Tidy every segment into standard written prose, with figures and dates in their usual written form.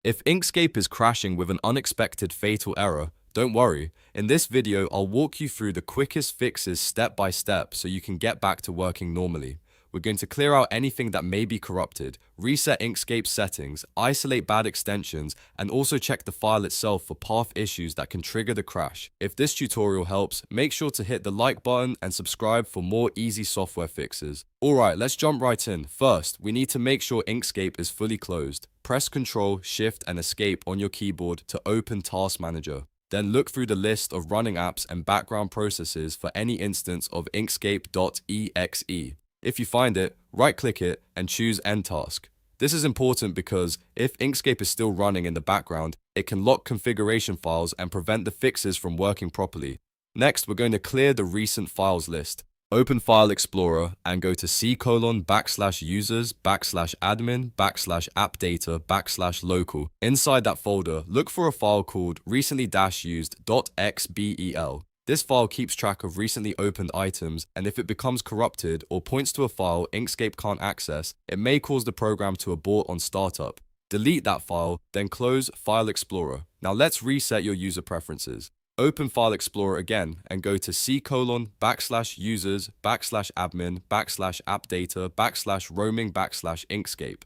If Inkscape is crashing with an unexpected fatal error, don't worry. In this video, I'll walk you through the quickest fixes step by step so you can get back to working normally. We're going to clear out anything that may be corrupted, reset Inkscape settings, isolate bad extensions, and also check the file itself for path issues that can trigger the crash. If this tutorial helps, make sure to hit the like button and subscribe for more easy software fixes. Alright, let's jump right in. First, we need to make sure Inkscape is fully closed. Press Ctrl, Shift, and Escape on your keyboard to open Task Manager. Then look through the list of running apps and background processes for any instance of Inkscape.exe. If you find it, right-click it and choose End Task. This is important because if Inkscape is still running in the background, it can lock configuration files and prevent the fixes from working properly. Next, we're going to clear the recent files list. Open File Explorer and go to c:\users/admin/appdata/local. Inside that folder, look for a file called recently-used.xbel. This file keeps track of recently opened items, and if it becomes corrupted or points to a file Inkscape can't access, it may cause the program to abort on startup. Delete that file, then close File Explorer. Now let's reset your user preferences. Open File Explorer again and go to c:\users/admin/appdata/roaming/Inkscape.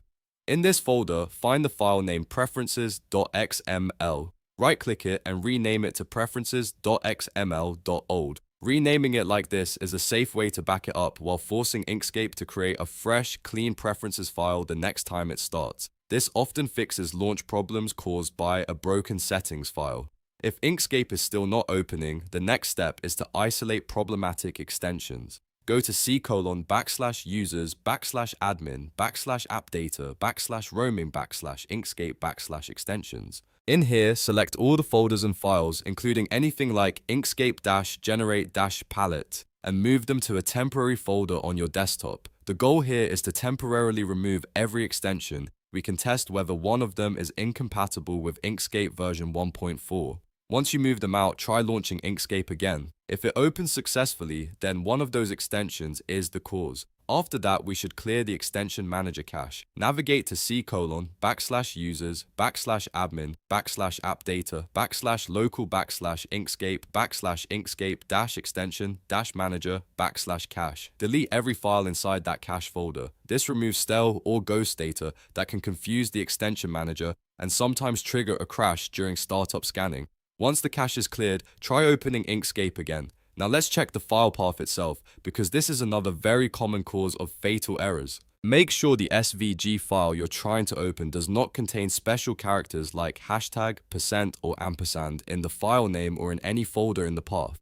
In this folder, find the file named preferences.xml. Right-click it and rename it to preferences.xml.old. Renaming it like this is a safe way to back it up while forcing Inkscape to create a fresh, clean preferences file the next time it starts. This often fixes launch problems caused by a broken settings file. If Inkscape is still not opening, the next step is to isolate problematic extensions. Go to c:\users/admin/appdata/roaming/Inkscape/extensions. In here, select all the folders and files, including anything like Inkscape-generate-palette, and move them to a temporary folder on your desktop. The goal here is to temporarily remove every extension. We can test whether one of them is incompatible with Inkscape version 1.4. Once you move them out, try launching Inkscape again. If it opens successfully, then one of those extensions is the cause. After that, we should clear the extension manager cache. Navigate to c:\users/appdata/local/Inkscape/extension-manager/cache. Delete every file inside that cache folder. This removes stale or ghost data that can confuse the extension manager and sometimes trigger a crash during startup scanning. Once the cache is cleared, try opening Inkscape again. Now let's check the file path itself, because this is another very common cause of fatal errors. Make sure the SVG file you're trying to open does not contain special characters like hashtag, %, or ampersand in the file name or in any folder in the path.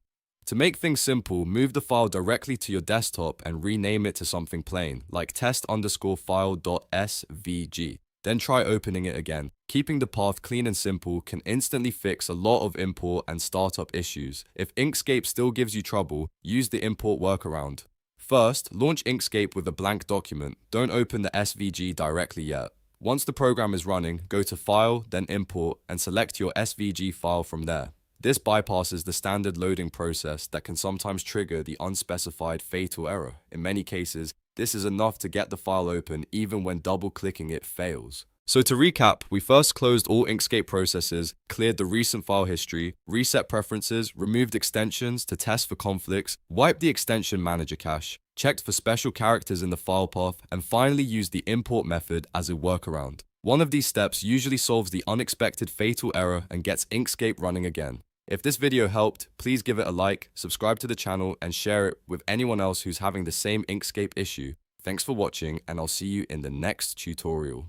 To make things simple, move the file directly to your desktop and rename it to something plain, like test_file.svg. Then try opening it again. Keeping the path clean and simple can instantly fix a lot of import and startup issues. If Inkscape still gives you trouble, use the Import Workaround. First, launch Inkscape with a blank document. Don't open the SVG directly yet. Once the program is running, go to File, then Import, and select your SVG file from there. This bypasses the standard loading process that can sometimes trigger the unspecified fatal error. In many cases, this is enough to get the file open even when double-clicking it fails. So to recap, we first closed all Inkscape processes, cleared the recent file history, reset preferences, removed extensions to test for conflicts, wiped the extension manager cache, checked for special characters in the file path, and finally used the import method as a workaround. One of these steps usually solves the unexpected fatal error and gets Inkscape running again. If this video helped, please give it a like, subscribe to the channel, and share it with anyone else who's having the same Inkscape issue. Thanks for watching, and I'll see you in the next tutorial.